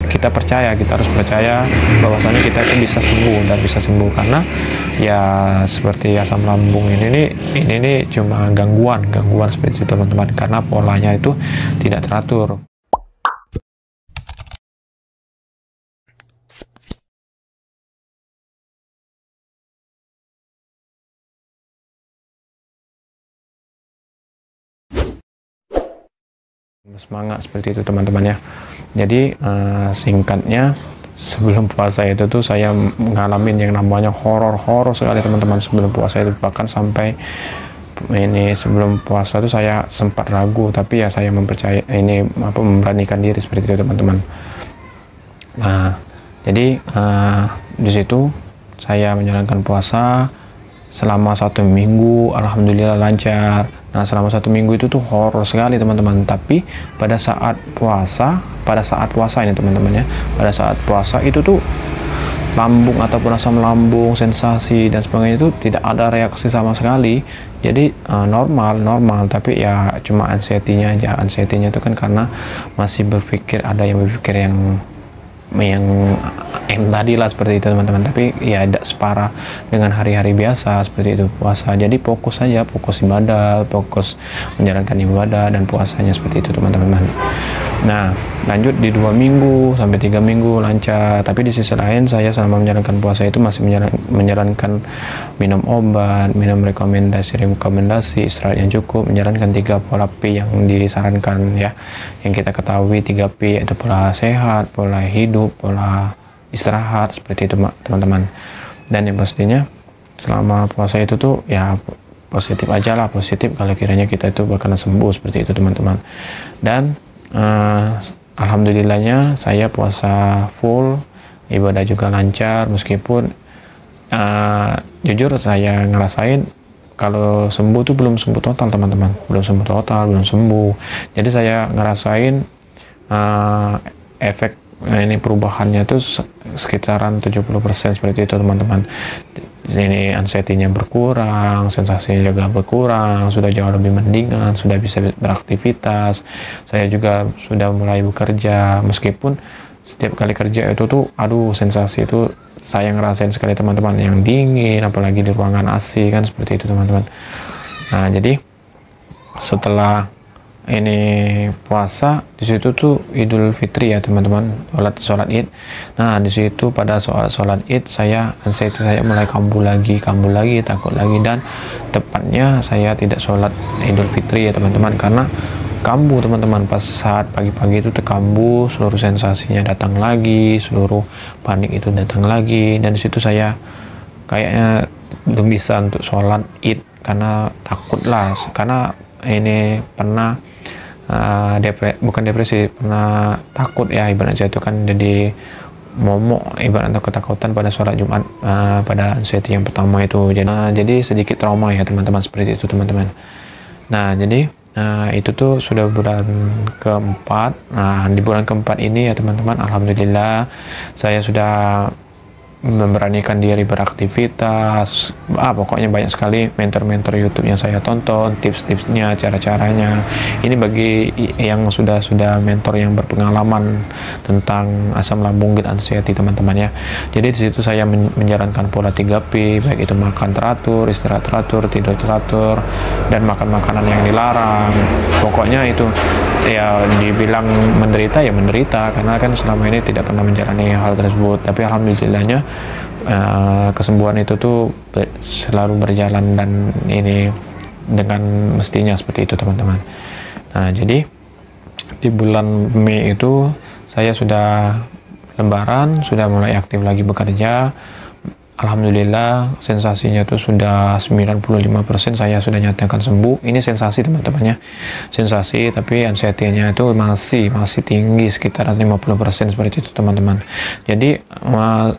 kita harus percaya bahwasanya kita itu bisa sembuh dan bisa sembuh, karena ya seperti asam lambung ini nih cuma gangguan seperti itu teman-teman, karena polanya itu tidak teratur. Semangat seperti itu teman-teman ya. Jadi singkatnya, sebelum puasa itu tuh saya ngalamin yang namanya horor sekali teman-teman sebelum puasa itu. Bahkan sampai ini sebelum puasa tuh saya sempat ragu, tapi ya saya memberanikan diri seperti itu teman-teman. Nah jadi di situ saya menjalankan puasa selama 1 minggu, alhamdulillah lancar. Nah selama 1 minggu itu tuh horor sekali teman-teman. Tapi pada saat puasa ini teman-teman ya, pada saat puasa itu tuh lambung ataupun asam lambung, sensasi dan sebagainya itu tidak ada reaksi sama sekali. Jadi normal, tapi ya cuma anxiety-nya aja. Anxiety-nya itu kan karena masih berpikir, ada yang berpikir yang tadi lah seperti itu teman-teman, tapi ya tidak separah dengan hari-hari biasa seperti itu puasa. Jadi fokus saja, fokus ibadah, fokus menjalankan ibadah dan puasanya seperti itu teman-teman. Nah lanjut di 2 minggu sampai 3 minggu lancar, tapi di sisi lain saya selama menjalankan puasa itu masih menjalankan minum obat, minum rekomendasi istirahat yang cukup, menjalankan 3 pola P yang disarankan ya, yang kita ketahui 3P, yaitu pola sehat, pola hidup, pola istirahat seperti itu teman-teman. Dan yang pastinya selama puasa itu tuh ya positif aja lah, positif kalau kiranya kita itu bakalan sembuh seperti itu teman-teman. Dan alhamdulillahnya saya puasa full, ibadah juga lancar, meskipun jujur saya ngerasain kalau sembuh tuh belum sembuh total teman-teman, belum sembuh. Jadi saya ngerasain efek ini perubahannya tuh sekitaran 70% seperti itu teman-teman. Ini anxiety-nya berkurang, sensasinya juga berkurang, sudah jauh lebih mendingan, sudah bisa beraktivitas. Saya juga sudah mulai bekerja, meskipun setiap kali kerja itu tuh aduh sensasi itu saya ngerasain sekali teman-teman, yang dingin apalagi di ruangan AC kan seperti itu teman-teman. Nah jadi setelah ini puasa, di situ tuh Idul Fitri ya teman-teman, sholat Id. Nah di situ pada sholat Id anxiety saya mulai kambuh lagi, takut lagi, dan tepatnya saya tidak sholat Idul Fitri ya teman-teman, karena kambuh teman-teman. Pas saat pagi-pagi itu terkambuh, seluruh sensasinya datang lagi, seluruh panik itu datang lagi, dan di situ saya kayaknya belum bisa untuk sholat Id karena takut lah, karena ini pernah bukan depresi, pernah takut ya ibaratnya itu kan, jadi momok ibarat atau ketakutan pada sholat Jumat pada anxiety yang pertama itu. Jadi sedikit trauma ya teman-teman seperti itu teman-teman. Nah jadi itu tuh sudah bulan keempat. Nah di bulan keempat ini ya teman-teman, alhamdulillah saya sudah memberanikan diri beraktivitas. Pokoknya banyak sekali mentor-mentor YouTube yang saya tonton, tips-tipsnya, cara-caranya. Ini bagi yang sudah mentor yang berpengalaman tentang asam lambung dan anxiety teman-teman ya. Jadi di situ saya menjalankan pola 3P, baik itu makan teratur, istirahat teratur, tidur teratur, dan makan makanan yang dilarang. Pokoknya itu ya dibilang menderita ya menderita, karena kan selama ini tidak pernah menjalani hal tersebut. Tapi alhamdulillahnya kesembuhan itu tuh selalu berjalan, dan ini dengan mestinya seperti itu teman-teman. Nah jadi di bulan Mei itu saya sudah lebaran, sudah mulai aktif lagi bekerja. Alhamdulillah sensasinya itu sudah 95% saya sudah nyatakan sembuh. Ini sensasi teman-teman ya, sensasi, tapi anxiety-nya itu masih tinggi sekitar 50% seperti itu teman-teman. Jadi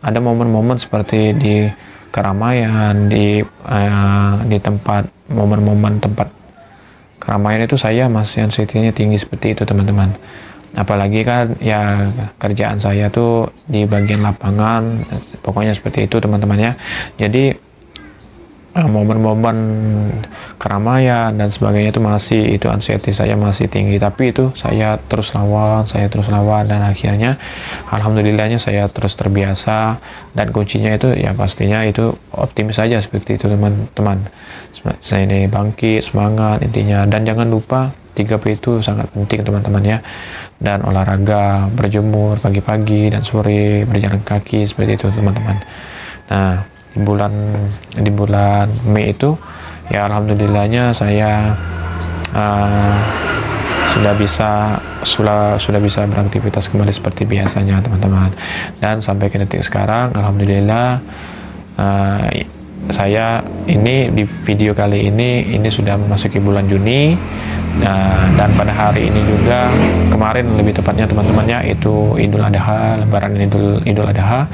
ada momen-momen seperti di keramaian, di tempat momen-momen tempat keramaian itu saya masih anxiety-nya tinggi seperti itu teman-teman. Apalagi kan ya kerjaan saya tuh di bagian lapangan, pokoknya seperti itu teman-teman ya. Jadi momen-momen keramaian dan sebagainya itu anxiety saya masih tinggi, tapi itu saya terus lawan dan akhirnya alhamdulillahnya saya terus terbiasa, dan kuncinya itu ya pastinya itu optimis saja seperti itu teman-teman. Saya ini bangkit, semangat intinya, dan jangan lupa 3P itu sangat penting teman-teman ya, dan olahraga, berjemur pagi-pagi dan sore, berjalan kaki seperti itu teman-teman. Nah, di bulan Mei itu ya alhamdulillahnya saya sudah bisa beraktivitas kembali seperti biasanya teman-teman, dan sampai ke detik sekarang alhamdulillah saya ini di video kali ini sudah memasuki bulan Juni. Dan pada hari ini juga, kemarin lebih tepatnya teman-temannya, itu Idul Adha, Lebaran Idul Adha.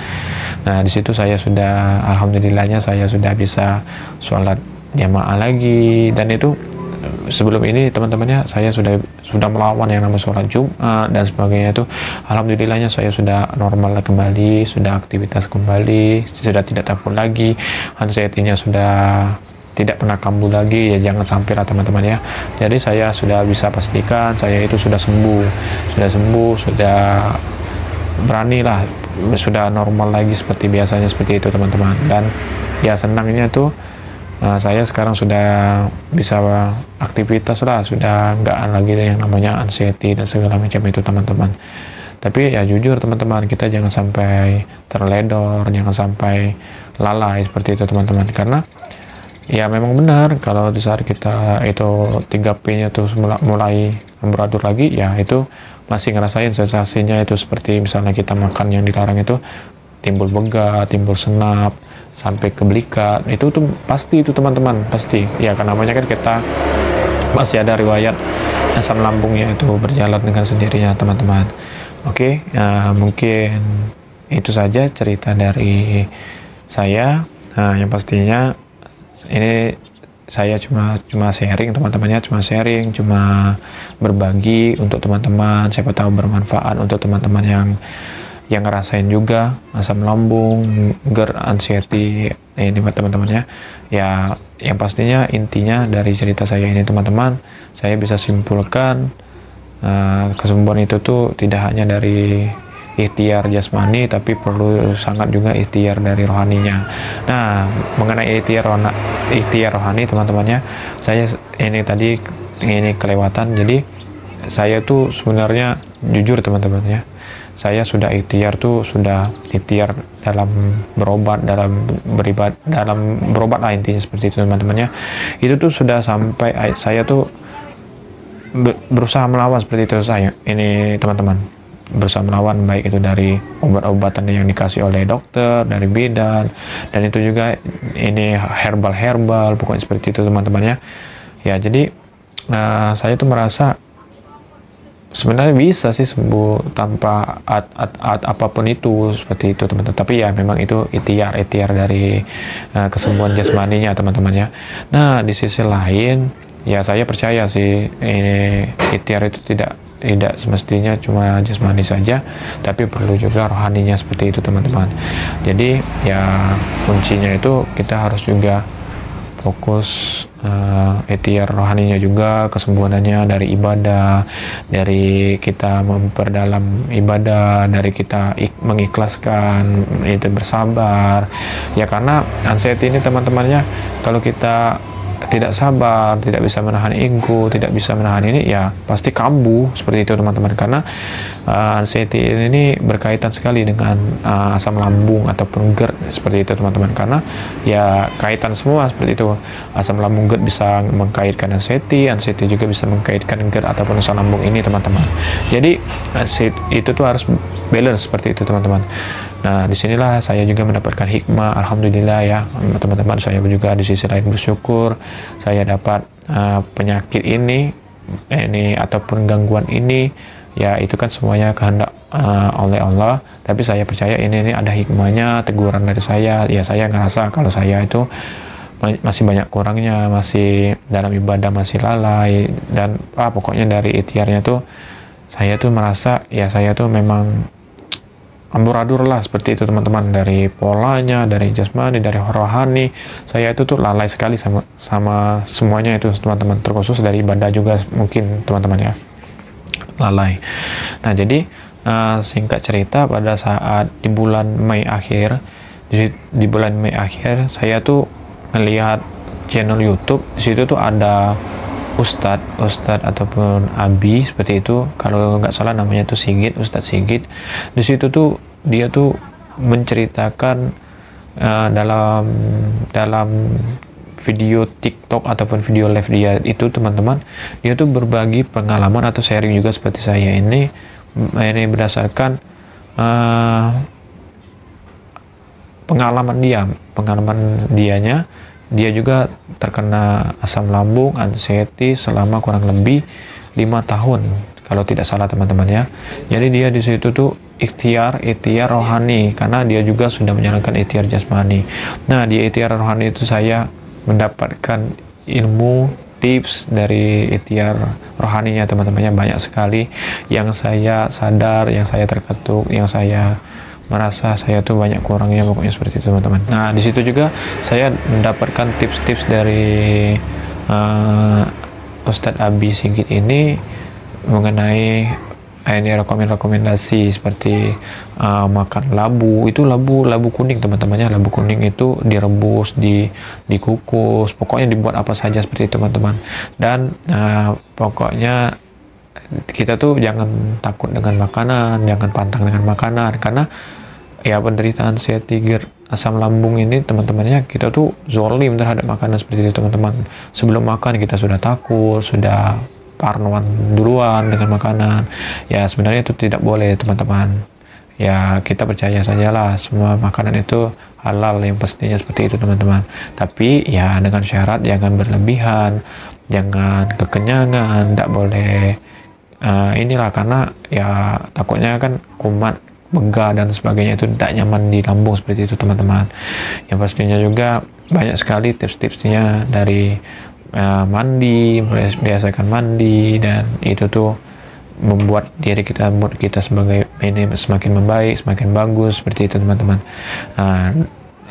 Nah, di situ saya sudah, alhamdulillahnya saya sudah bisa sholat jamaah lagi, dan itu sebelum ini teman-temannya saya sudah melawan yang namanya sholat Jumat dan sebagainya. Itu alhamdulillahnya saya sudah normal kembali, sudah aktivitas kembali, sudah tidak takut lagi, anxiety-nya sudah tidak pernah kambuh lagi, ya jangan sampai lah teman-teman ya. Jadi saya sudah bisa pastikan saya itu sudah sembuh, sudah berani lah, sudah normal lagi seperti biasanya, seperti itu teman-teman. Dan ya senangnya tuh saya sekarang sudah bisa aktivitas lah, sudah nggak lagi yang namanya anxiety dan segala macam itu teman-teman. Tapi ya jujur teman-teman, kita jangan sampai terledor, jangan sampai lalai seperti itu teman-teman, karena ya memang benar kalau di saat kita itu 3P-nya tuh mulai beratur lagi, ya itu masih ngerasain sensasinya itu seperti misalnya kita makan yang dilarang itu timbul begat, timbul senap, sampai ke belikat, itu tuh pasti itu teman-teman, pasti ya, karena namanya kan kita masih ada riwayat asam lambungnya itu berjalan dengan sendirinya teman-teman. Oke, mungkin itu saja cerita dari saya. Nah, yang pastinya ini saya cuma sharing teman-temannya, cuma berbagi untuk teman-teman, siapa tahu bermanfaat untuk teman-teman yang ngerasain juga asam lambung, GERD, anxiety ini buat teman-temannya. Ya yang pastinya intinya dari cerita saya ini teman-teman, saya bisa simpulkan kesembuhan itu tuh tidak hanya dari ikhtiar jasmani, tapi perlu sangat juga ikhtiar dari rohaninya. Nah, mengenai ikhtiar rohani teman-temannya, saya ini tadi kelewatan. Jadi saya tuh sebenarnya jujur teman-teman ya, saya sudah ikhtiar dalam berobat, dalam beribadah, dalam berobat lah intinya seperti itu teman-temannya. Itu tuh sudah sampai saya tuh berusaha melawan seperti itu, saya ini teman-teman berusaha melawan, baik itu dari obat-obatan yang dikasih oleh dokter, dari bidan, dan itu juga ini herbal pokoknya seperti itu teman-temannya ya. Jadi saya tuh merasa sebenarnya bisa sih sembuh tanpa apapun itu, seperti itu teman-teman. Tapi ya memang itu ikhtiar dari kesembuhan jasmaninya teman-temannya. Nah, di sisi lain ya saya percaya sih ini ikhtiar itu tidak semestinya cuma jasmani saja, tapi perlu juga rohaninya seperti itu teman-teman. Jadi ya kuncinya itu kita harus juga fokus ikhtiar rohaninya juga, kesembuhannya dari ibadah, dari kita memperdalam ibadah, dari kita mengikhlaskan, itu bersabar ya, karena anxiety ini teman-temannya, kalau kita tidak sabar, tidak bisa menahan ego, tidak bisa menahan ini, ya pasti kambuh seperti itu teman-teman. Karena anxiety ini berkaitan sekali dengan asam lambung ataupun GERD seperti itu teman-teman. Karena ya kaitan semua seperti itu. Asam lambung GERD bisa mengkaitkan anxiety juga bisa mengkaitkan GERD ataupun asam lambung ini teman-teman. Jadi itu tuh harus balance seperti itu teman-teman. Nah, disinilah saya juga mendapatkan hikmah, alhamdulillah ya teman-teman. Saya juga di sisi lain bersyukur saya dapat penyakit ini ataupun gangguan ini, ya itu kan semuanya kehendak oleh Allah. Tapi saya percaya ini ada hikmahnya, teguran dari saya. Ya saya ngerasa kalau saya itu masih banyak kurangnya, masih dalam ibadah masih lalai, dan pokoknya dari ikhtiarnya tuh saya tuh merasa ya saya tuh memang amburadul lah seperti itu teman-teman, dari polanya, dari jasmani, dari rohani. Saya itu tuh lalai sekali sama semuanya itu teman-teman, terkhusus dari ibadah juga mungkin teman-teman ya, lalai. Nah jadi singkat cerita, pada saat di bulan Mei akhir, saya tuh melihat channel YouTube. Di situ tuh ada Ustadz ataupun Abi seperti itu, kalau nggak salah namanya tuh Sigit, Ustadz Sigit. Di situ tuh dia tuh menceritakan dalam video TikTok ataupun video live dia itu teman-teman, dia tuh berbagi pengalaman atau sharing juga seperti saya ini berdasarkan pengalaman dianya. Dia juga terkena asam lambung, anxiety selama kurang lebih 5 tahun kalau tidak salah teman-teman ya. Jadi dia di situ tuh ikhtiar rohani, karena dia juga sudah menjalankan ikhtiar jasmani. Nah di ikhtiar rohani itu saya mendapatkan ilmu, tips dari ikhtiar rohaninya teman-temannya banyak sekali yang saya sadar, yang saya terketuk, yang saya merasa saya tuh banyak kurangnya, pokoknya seperti itu teman-teman. Nah di situ juga saya mendapatkan tips-tips dari Ustadz Abi Sigit ini mengenai ini rekomendasi seperti makan labu. Itu labu kuning teman-temannya. Labu kuning itu direbus, dikukus, pokoknya dibuat apa saja seperti itu teman-teman. Dan pokoknya kita tuh jangan takut dengan makanan, jangan pantang dengan makanan, karena ya penderitaan anxiety, asam lambung ini teman-temannya, kita tuh zolim terhadap makanan seperti itu teman-teman. Sebelum makan kita sudah takut, sudah parnoan duluan dengan makanan. Ya sebenarnya itu tidak boleh teman-teman. Ya kita percaya sajalah semua makanan itu halal yang pastinya seperti itu teman-teman. Tapi ya dengan syarat jangan berlebihan, jangan kekenyangan, tidak boleh inilah, karena ya takutnya kan kumat, begah dan sebagainya itu tidak nyaman di lambung seperti itu teman-teman. Yang pastinya juga banyak sekali tips-tipsnya dari mandi, biasakan mandi, dan itu tuh membuat diri kita, mood kita sebagai ini semakin membaik, semakin bagus seperti itu teman-teman.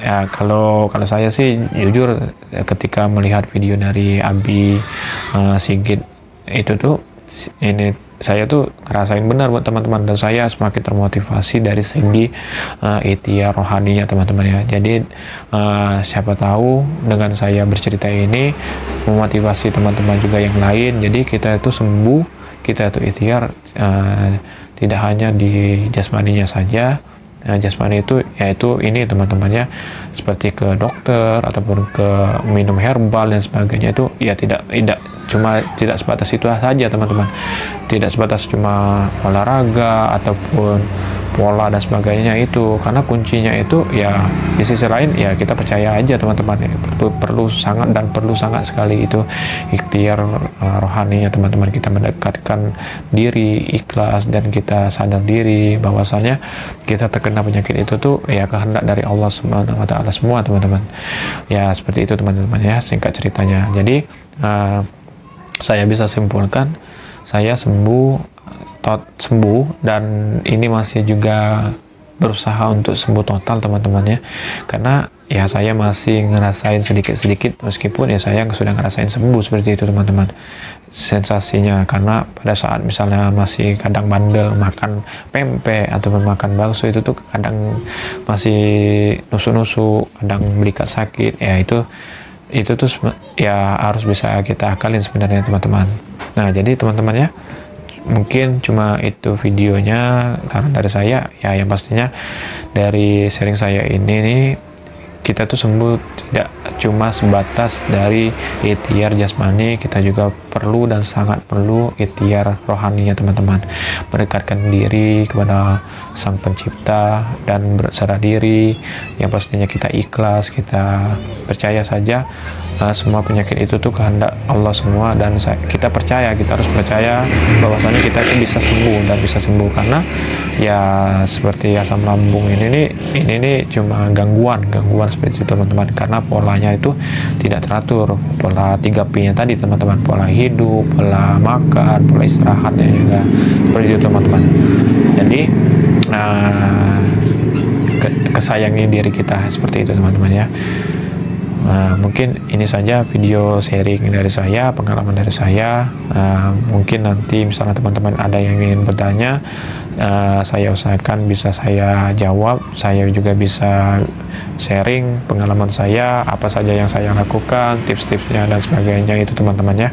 Ya kalau saya sih jujur ketika melihat video dari Abi Sigit itu tuh ini saya tuh ngerasain benar buat teman-teman, dan saya semakin termotivasi dari segi ikhtiar rohaninya teman-teman ya. Jadi siapa tahu dengan saya bercerita ini memotivasi teman-teman juga yang lain. Jadi kita itu sembuh, kita itu ikhtiar tidak hanya di jasmaninya saja. Jasmani itu yaitu ini teman-temannya, seperti ke dokter ataupun ke minum herbal dan sebagainya, itu ya tidak sebatas itu saja teman-teman, tidak sebatas cuma olahraga ataupun pola dan sebagainya itu, karena kuncinya itu ya di sisi lain ya kita percaya aja teman-teman, perlu sangat sekali itu ikhtiar rohaninya teman-teman. Kita mendekatkan diri, ikhlas, dan kita sadar diri bahwasannya kita terkena penyakit itu tuh ya kehendak dari Allah Subhanahu wa Ta'ala semua teman-teman ya. Seperti itu teman-teman ya singkat ceritanya. Jadi saya bisa simpulkan saya sembuh dan ini masih juga berusaha untuk sembuh total teman-teman ya, karena ya saya masih ngerasain sedikit-sedikit, meskipun ya saya sudah ngerasain sembuh seperti itu teman-teman sensasinya. Karena pada saat misalnya masih kadang bandel makan pempek ataupun makan bakso, itu tuh kadang masih nusuk-nusuk, kadang belikat sakit ya, itu tuh ya harus bisa kita akalin sebenarnya teman-teman. Nah jadi teman-teman ya, mungkin cuma itu videonya karena dari saya ya, yang pastinya dari sharing saya ini nih, kita tuh sembuh tidak cuma sebatas dari ikhtiar jasmani, kita juga perlu dan sangat perlu ikhtiar rohaninya teman-teman, mendekatkan diri kepada Sang Pencipta dan berserah diri, yang pastinya kita ikhlas, kita percaya saja semua penyakit itu tuh kehendak Allah semua, dan kita harus percaya bahwasanya kita itu bisa sembuh dan bisa sembuh, karena ya seperti asam lambung ini nih cuma gangguan seperti itu teman-teman, karena polanya itu tidak teratur, pola 3P-nya tadi teman-teman, pola hidup, pola makan, pola istirahatnya juga seperti itu teman-teman. Jadi kesayangi diri kita, seperti itu teman-teman ya. Mungkin ini saja video sharing dari saya, pengalaman dari saya. Mungkin nanti misalnya teman-teman ada yang ingin bertanya, saya usahakan bisa saya jawab. Saya juga bisa sharing pengalaman saya, apa saja yang saya lakukan, tips-tipsnya dan sebagainya itu teman-teman ya.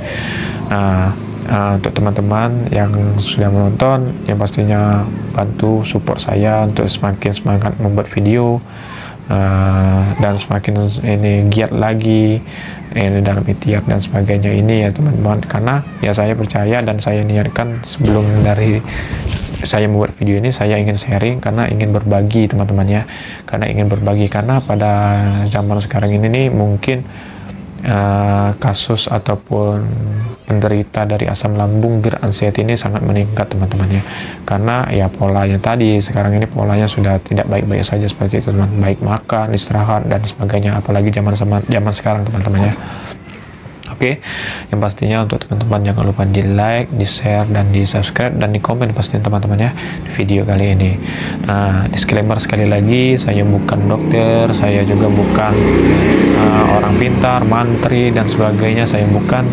Untuk teman-teman yang sudah menonton, yang pastinya bantu support saya untuk semakin semangat membuat video, dan semakin ini giat lagi ini dalam ikhtiar dan sebagainya ini ya teman-teman. Karena ya saya percaya dan saya niatkan sebelum dari saya membuat video ini, saya ingin sharing karena ingin berbagi teman-teman ya. Karena ingin berbagi, karena pada zaman sekarang ini nih mungkin kasus ataupun penderita dari asam lambung anxiety ini sangat meningkat teman-teman ya. Karena ya polanya tadi sekarang ini polanya sudah tidak baik-baik saja seperti itu teman, baik makan, istirahat dan sebagainya, apalagi zaman sekarang teman-teman ya. Oke, yang pastinya untuk teman-teman jangan lupa di like, di share, dan di subscribe, dan di komen pastinya teman-teman ya di video kali ini. Disclaimer sekali lagi, saya bukan dokter, saya juga bukan orang pintar, mantri dan sebagainya, saya bukan.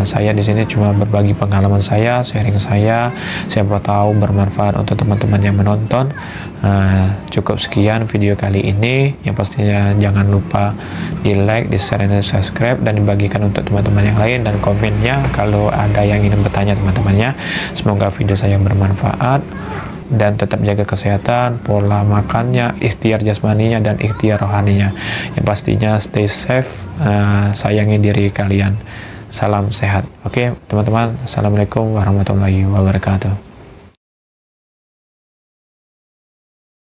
Saya di sini cuma berbagi pengalaman saya, sharing saya, siapa tahu bermanfaat untuk teman-teman yang menonton. Cukup sekian video kali ini. Yang pastinya jangan lupa di like, di share, dan di subscribe, dan dibagikan untuk teman-teman yang lain, dan komennya kalau ada yang ingin bertanya teman-temannya. Semoga video saya bermanfaat, dan tetap jaga kesehatan, pola makannya, ikhtiar jasmaninya, dan ikhtiar rohaninya. Yang pastinya stay safe, sayangi diri kalian. Salam sehat. Oke teman-teman, assalamualaikum warahmatullahi wabarakatuh.